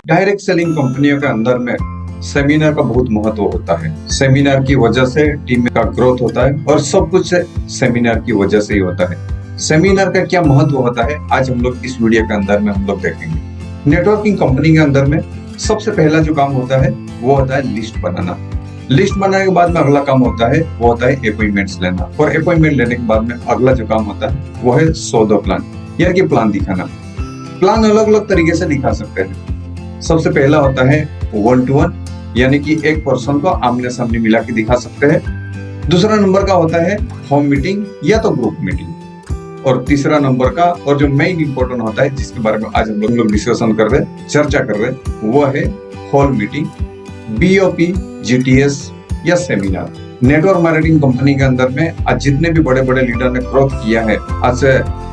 Direct selling कंपनियों के अंदर में सेमिनार का बहुत महत्व होता है। सेमिनार की वजह से टीम का ग्रोथ होता है और सब कुछ सेमिनार की वजह से ही होता है। सेमिनार का क्या महत्व होता है आज हम लोग इस वीडियो के अंदर में हम लोग देखेंगे। नेटवर्किंग कंपनी के अंदर में सबसे पहला जो काम होता है वो होता है लिस्ट बनाना। लिस्ट बनाने के बाद में अगला काम होता है वो होता है अपॉइंटमेंट्स लेना, और अपॉइंटमेंट लेने के बाद में अगला जो काम होता है वो है सौदा प्लान, यानी कि प्लान दिखाना। प्लान अलग अलग तरीके से दिखा सकते हैं। सबसे पहला होता है 1 to 1, यानी कि एक पर्सन को आमने सामने मिला के दिखा सकते हैं। दूसरा नंबर का होता है होम मीटिंग या तो ग्रुप मीटिंग, और तीसरा नंबर का और जो मेन इंपॉर्टेंट होता है जिसके बारे में आज हम लोग डिस्कशन कर रहे हैं, चर्चा कर रहे हैं, वो है हॉल मीटिंग, BOP, GTS या सेमिनार। नेटवर्क मार्केटिंग कंपनी के अंदर में आज जितने भी बड़े बड़े लीडर ने ग्रोथ किया है, आज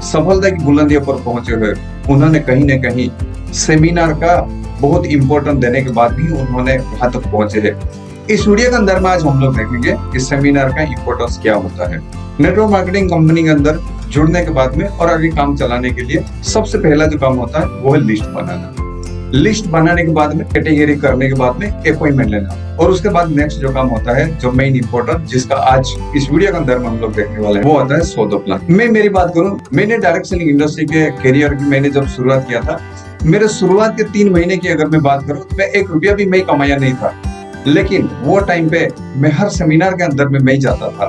सफलता की बुलंदियों पर पहुंचे हुए, उन्होंने कहीं न कहीं सेमिनार का बहुत इंपॉर्टेंट देने के बाद भी उन्होंने वहां तक पहुंचे हैं। इस वीडियो के अंदर में आज हम लोग देखेंगे कि सेमिनार का इंपॉर्टेंस क्या होता है। नेटवर्क मार्केटिंग कंपनी के अंदर जुड़ने के बाद में और आगे काम चलाने के लिए सबसे पहला जो काम होता है वो है लिस्ट बनाना। लिस्ट बनाने के बाद में कैटेगरी करने के बाद में अपॉइंटमेंट लेना, और उसके बाद नेक्स्ट जो काम होता है जो मेन इंपॉर्टेंट जिसका आज इस वीडियो के अंदर में हम लोग देखने वाले हैं वो होता है सौदा प्लान। मैं मेरी बात करूं, मैंने डायरेक्ट सेलिंग इंडस्ट्री के करियर की मैंने जब शुरुआत किया था, मेरे शुरुआत के 3 महीने की अगर मैं बात करूं तो मैं 1 रुपया भी मैं कमाया नहीं था। लेकिन वो टाइम पे मैं हर सेमिनार के अंदर में मैं जाता था,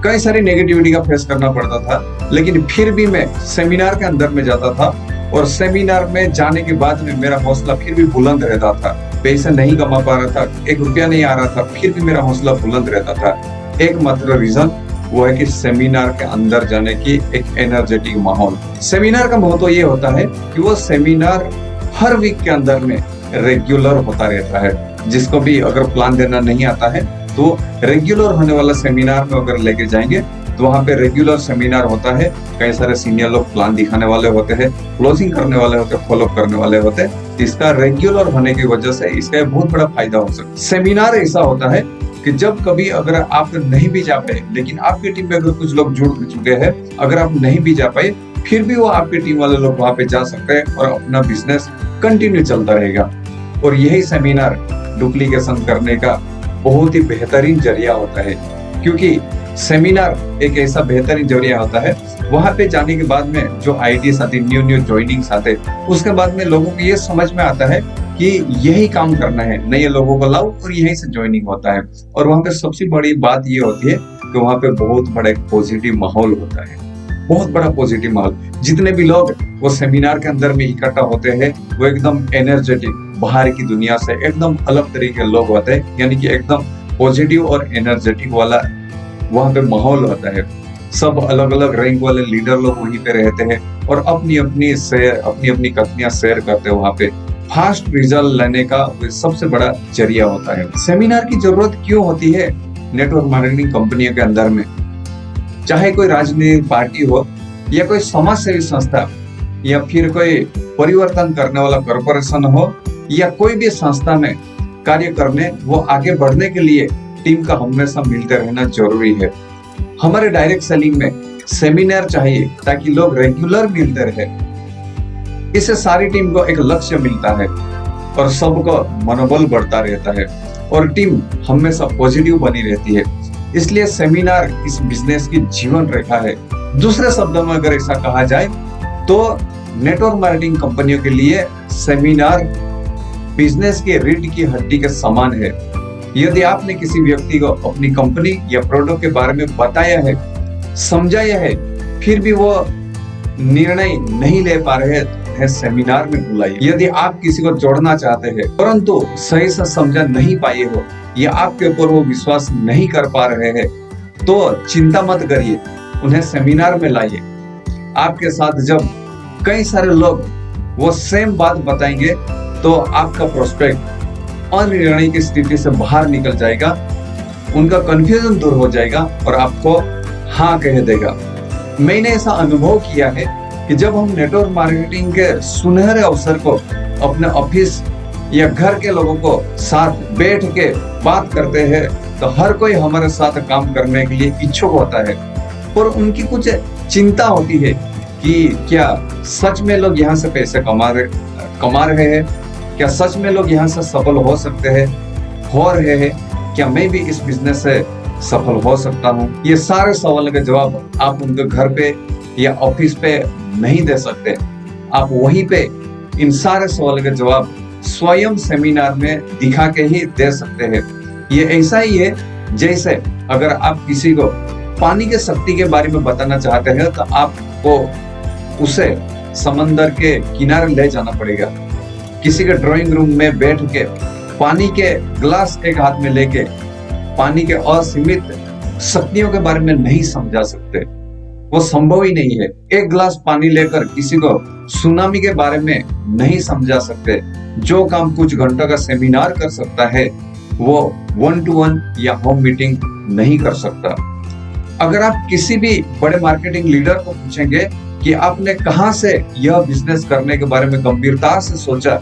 कई सारी नेगेटिविटी का फेस करना पड़ता था, लेकिन फिर भी मैं सेमिनार के अंदर में जाता था, और सेमिनार में जाने के बाद में मेरा हौसला फिर भी बुलंद रहता था। पैसा नहीं कमा पा रहा था, 1 रुपया नहीं आ रहा था, फिर भी मेरा हौसला बुलंद रहता था। एकमात्र रीजन वो है कि सेमिनार के अंदर जाने की एक एनर्जेटिक माहौल। सेमिनार का महत्व ये होता है कि वो सेमिनार हर वीक के अंदर में रेगुलर होता रहता है। जिसको भी अगर प्लान देना नहीं आता है तो रेगुलर होने वाला सेमिनार में अगर लेके जाएंगे तो वहाँ पे रेगुलर सेमिनार होता है। कई सारे सीनियर लोग प्लान दिखाने वाले होते हैं, क्लोजिंग करने वाले होते हैं, फॉलो करने वाले होते हैं। इसका रेगुलर होने की वजह से इसका बहुत बड़ा फायदा हो सकता है। सेमिनार ऐसा होता है कि जब कभी अगर आप नहीं भी जा पाए, लेकिन आपकी टीम में अगर कुछ लोग जुड़ चुके हैं, अगर आप नहीं भी जा पाए फिर भी वो आपकी टीम वाले लोग वहाँ पे जा सकते हैं और अपना बिजनेस कंटिन्यू चलता रहेगा। और यही सेमिनार डुप्लीकेशन करने का बहुत ही बेहतरीन जरिया होता है, क्योंकि सेमिनार एक ऐसा बेहतरीन जरिया होता है। वहां पे जाने के बाद में जो आइडियाज आते, न्यू ज्वाइनिंग्स आते, उसके बाद में लोगों को ये समझ में आता है कि यही काम करना है, नए लोगों को लाओ और यहीं से ज्वाइनिंग होता है। और वहां पे सबसे बड़ी बात ये होती है कि वहां पे बहुत बड़ा एक पॉजिटिव माहौल होता है, बहुत बड़ा पॉजिटिव माहौल। जितने भी लोग वो सेमिनार के अंदर में इकट्ठा होते हैं वो एकदम एनर्जेटिक, बाहर की दुनिया से एकदम अलग तरीके के लोग होते हैं, यानी कि एकदम पॉजिटिव और एनर्जेटिक वाला वहां पे माहौल होता है। सब अलग अलग रैंक वाले लीडर लोग वहीं पे रहते हैं और अपनी अपनी कथनियां शेयर करते हैं। वहां पे फास्ट रिजल्ट लेने का सबसे बड़ा जरिया होता है। सेमिनार की जरूरत क्यों होती है नेटवर्क मार्केटिंग कंपनियों के अंदर में? चाहे कोई राजनीतिक पार्टी हो या कोई समाज सेवी संस्था या फिर कोई परिवर्तन करने वाला कॉर्पोरेशन हो या कोई भी संस्था में कार्य करने वो आगे बढ़ने के लिए टीम का हमेशा मिलते रहना जरूरी है। हमारे डायरेक्ट सेलिंग में सेमिनार चाहिए ताकि लोग रेगुलर मिलते रहे। इससे सारी टीम को एक लक्ष्य मिलता है और सबको मनोबल बढ़ता रहता है और टीम हमेशा पॉजिटिव बनी रहती है। इसलिए सेमिनार इस बिजनेस की जीवन रेखा है। दूसरे शब्दों में अगर ऐसा कहा जाए तो नेटवर्क मार्केटिंग कंपनियों के लिए सेमिनार बिजनेस की रीढ़ की हड्डी के समान है। यदि आपने किसी व्यक्ति को अपनी कंपनी या प्रोडक्ट के बारे में बताया है, समझाया है, फिर भी वो निर्णय नहीं ले पा रहे हैं, सेमिनार में बुलाइए। यदि आप किसी को जोड़ना चाहते हैं परंतु सही से समझा नहीं पाए हो या आपके ऊपर वो विश्वास नहीं कर पा रहे हैं, तो चिंता मत करिए, उन्हें सेमिनार में लाइए। आपके साथ जब कई सारे लोग वो सेम बात बताएंगे तो आपका प्रोस्पेक्ट अनिर्णय की स्थिति से बाहर निकल जाएगा, उनका कंफ्यूजन दूर हो जाएगा और आपको हाँ कह देगा। मैंने ऐसा अनुभव किया है कि जब हम नेटवर्क मार्केटिंग के सुनहरे अवसर को अपने ऑफिस या घर के लोगों को साथ बैठ के बात करते हैं तो हर कोई हमारे साथ काम करने के लिए इच्छुक होता है, और उनकी कुछ चिंता होती है कि क्या सच में लोग यहाँ से पैसे कमा रहे हैं क्या सच में लोग यहाँ से सफल हो सकते हैं, हो रहे हैं? क्या मैं भी इस बिजनेस से सफल हो सकता हूँ? ये सारे सवालों के जवाब आप उनके घर पे या ऑफिस पे नहीं दे सकते। आप वहीं पे इन सारे सवालों के जवाब स्वयं सेमिनार में दिखा के ही दे सकते हैं। ये ऐसा ही है जैसे अगर आप किसी को पानी के शक्ति के बारे में बताना चाहते हैं तो आपको उसे समंदर के किनारे ले जाना पड़ेगा। किसी के ड्राइंग रूम में बैठ के पानी के ग्लास एक हाथ में लेके पानी के असीमित शक्तियों के बारे में नहीं समझा सकते, वो संभव ही नहीं है। एक गिलास पानी लेकर किसी को सुनामी के बारे में नहीं समझा सकते। जो काम कुछ घंटों का सेमिनार कर सकता है वो 1-to-1 या होम मीटिंग नहीं कर सकता। अगर आप किसी भी बड़े मार्केटिंग लीडर को पूछेंगे कि आपने कहां से यह बिजनेस करने के बारे में गंभीरता से सोचा,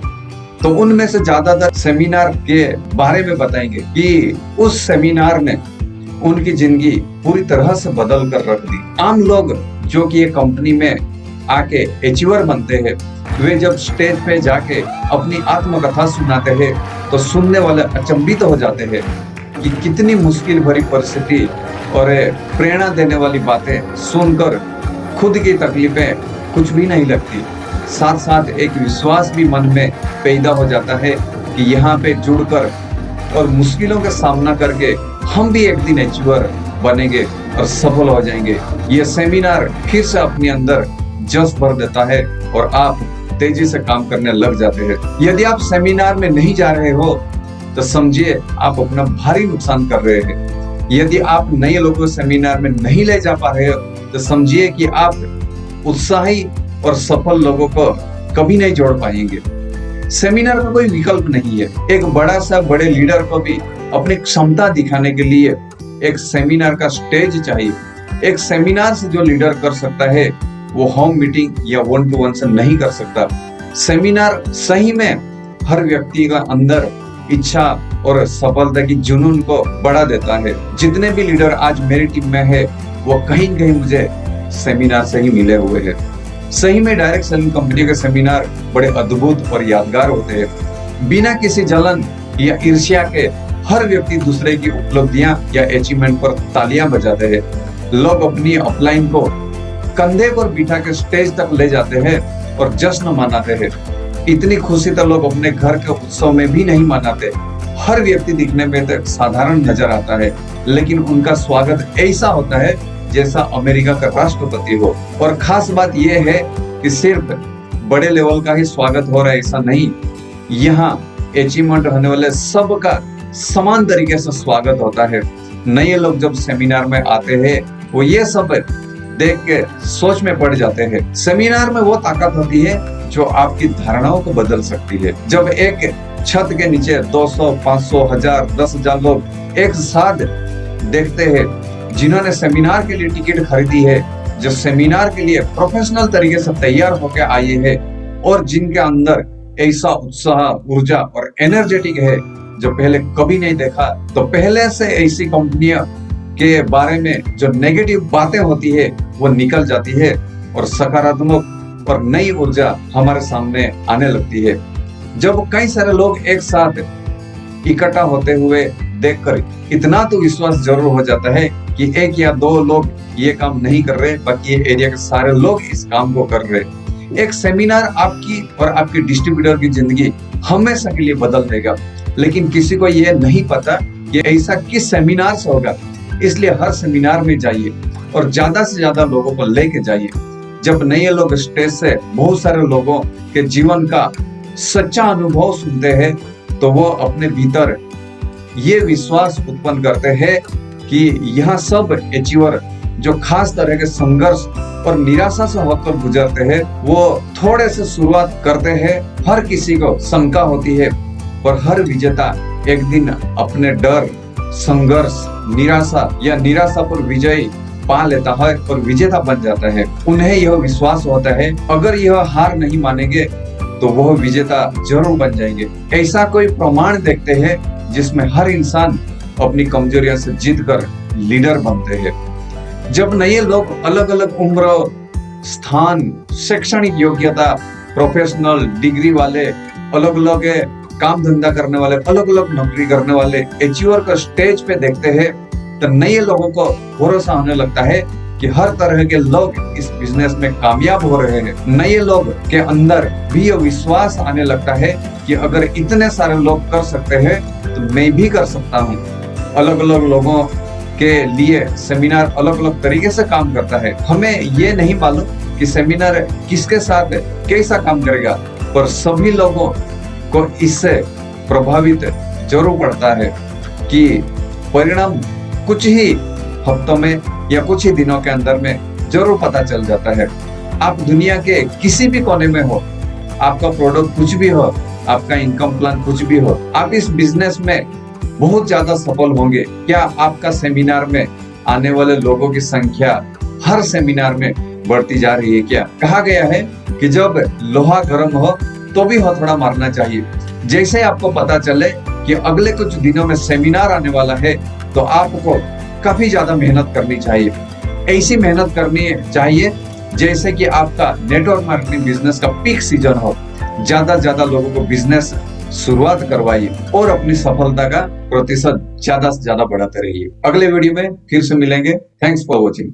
तो उनमें से ज्यादातर सेमिनार के बारे में बताएंगे कि उस सेमिनार ने उनकी जिंदगी पूरी तरह से बदल कर रख दी। आम लोग जो कि ये कंपनी में आके अचीवर बनते हैं, वे जब स्टेज पे जाके अपनी आत्मकथा सुनाते हैं तो सुनने वाले अचंभित हो जाते हैं कि कितनी मुश्किल भरी परिस्थिति और प्रेरणा देने वाली बातें सुनकर खुद की तकलीफें कुछ भी नहीं लगती। साथ साथ एक विश्वास भी मन में पैदा हो जाता है कि यहाँ पे जुड़कर और मुश्किलों का सामना करके हम भी एक दिन अचीवर बनेंगे और सफल हो जाएंगे। ये सेमिनार फिर से अपने अंदर जश भर देता है और आप तेजी से काम करने लग जाते हैं। यदि आप सेमिनार में नहीं जा रहे हो तो समझिए आप अपना भारी नुकसान कर रहे हैं। यदि आप नए लोगों को सेमिनार में नहीं ले जा पा रहे हो तो समझिए कि आप उत्साही और सफल लोगों को कभी नहीं जोड़ पाएंगे। सेमिनार का कोई विकल्प नहीं है। एक बड़े लीडर को भी अपनी क्षमता दिखाने के लिए एक सेमिनार का स्टेज चाहिए। एक सेमिनार से जो लीडर कर सकता है वो होम मीटिंग या 1-to-1 से नहीं कर सकता। सेमिनार सही में हर व्यक्ति का अंदर इच्छा और सफलता की जुनून को बढ़ा देता है। जितने भी लीडर आज मेरी टीम में है वो कहीं न कहीं मुझे सेमिनार से ही मिले हुए हैं। सही में डायरेक्ट सेलिंग कंपनी के सेमिनार बड़े अद्भुत और यादगार होते हैं। बिना किसी जलन या ईर्ष्या के हर व्यक्ति दूसरे की उपलब्धियां या अचीवमेंट पर तालियां बजाते हैं। लोग अपनी अपलाइन को कंधे पर बिठा के स्टेज तक ले जाते हैं और जश्न मनाते हैं। इतनी खुशी तो लोग अपने घर के उत्सव में भी नहीं मनाते। हर व्यक्ति दिखने में तो साधारण नजर आता है, लेकिन उनका स्वागत ऐसा होता है जैसा अमेरिका का राष्ट्रपति हो। और खास बात यह है कि सिर्फ बड़े लेवल का ही स्वागत हो रहा है ऐसा नहीं, यहाँ अचीवमेंट होने वाले सबका समान तरीके से स्वागत होता है। नए लोग जब सेमिनार में आते हैं वो ये सब देख के सोच में पड़ जाते हैं। सेमिनार में वो ताकत होती है जो आपकी धारणाओं को बदल सकती है। जब एक छत के नीचे 200, 500, 1000, 10,000 लोग एक साथ देखते हैं जिन्होंने सेमिनार के लिए टिकट खरीदी है, जो सेमिनार के लिए प्रोफेशनल तरीके से तैयार होकर आए हैं और जिनके अंदर ऐसा उत्साह, ऊर्जा और एनर्जेटिक है जो पहले कभी नहीं देखा, तो पहले से ऐसी कंपनियों के बारे में जो नेगेटिव बातें होती है वो निकल जाती है और सकारात्मक और नई ऊर्जा हमारे सामने आने लगती है। जब कई सारे लोग एक साथ इकट्ठा होते हुए देखकर इतना तो विश्वास जरूर हो जाता है कि एक या दो लोग ये काम नहीं कर रहे, बाकी ये एरिया के सारे लोग इस काम को कर रहे। एक सेमिनार आपकी और आपके डिस्ट्रीब्यूटर की जिंदगी हमेशा के लिए बदल देगा, लेकिन किसी को ये नहीं पता कि ऐसा किस सेमिनार से होगा। इसलिए हर सेमिनार में जाइए और ज्यादा से ज्यादा लोगों को लेके जाइए। जब नए लोग स्टेज से बहुत सारे लोगों के जीवन का सच्चा अनुभव सुनते हैं तो वो अपने भीतर ये विश्वास उत्पन्न करते हैं कि यहाँ सब अचीवर जो खास तरह के संघर्ष और निराशा से होकर गुजरते हैं, वो थोड़े से शुरुआत करते हैं। हर किसी को शंका होती है और हर विजेता एक दिन अपने डर, संघर्ष, निराशा या निराशा पर विजय पा लेता है और विजेता बन जाता है। उन्हें यह विश्वास होता है अगर यह हार नहीं मानेंगे तो वह विजेता जरूर बन जाएंगे। ऐसा कोई प्रमाण देखते हैं जिसमें हर इंसान अपनी कमजोरियों से जीत कर लीडर बनते हैं। जब नए लोग अलग अलग उम्र, स्थान, शैक्षणिक योग्यता, प्रोफेशनल डिग्री वाले अलग अलग काम धंधा करने वाले, अलग अलग नौकरी करने वाले अचीवर को स्टेज पे देखते हैं तो नए लोगों को भरोसा होने लगता है कि हर तरह के लोग इस बिजनेस में कामयाब हो रहे हैं। नए लोग के अंदर भी ये विश्वास आने लगता है कि अगर इतने सारे लोग कर सकते हैं तो मैं भी कर सकता हूँ। अलग अलग लोगों के लिए सेमिनार अलग अलग तरीके से काम करता है। हमें ये नहीं मालूम कि सेमिनार किसके साथ कैसा काम करेगा, पर सभी लोगों को इससे प्रभावित जरूर पड़ता है कि परिणाम कुछ ही हफ्तों में या कुछ ही दिनों के अंदर में जरूर पता चल जाता है। आप दुनिया के किसी भी कोने में हो, आपका प्रोडक्ट कुछ भी हो, आपका इनकम प्लान कुछ भी हो, आप इस बिजनेस में बहुत ज्यादा सफल होंगे। क्या आपका सेमिनार में आने वाले लोगों की संख्या हर सेमिनार में बढ़ती जा रही है? क्या कहा गया है कि जब लोहा गर्म हो तो भी हथौड़ा मारना चाहिए। जैसे आपको पता चले कि अगले कुछ दिनों में सेमिनार आने वाला है तो आपको काफी ज्यादा मेहनत करनी चाहिए। ऐसी मेहनत करनी चाहिए जैसे कि आपका नेटवर्क मार्केटिंग बिजनेस का पीक सीजन हो। ज्यादा ज्यादा लोगों को बिजनेस शुरुआत करवाइए और अपनी सफलता का प्रतिशत ज्यादा से ज्यादा बढ़ाते रहिए। अगले वीडियो में फिर से मिलेंगे। Thanks for watching.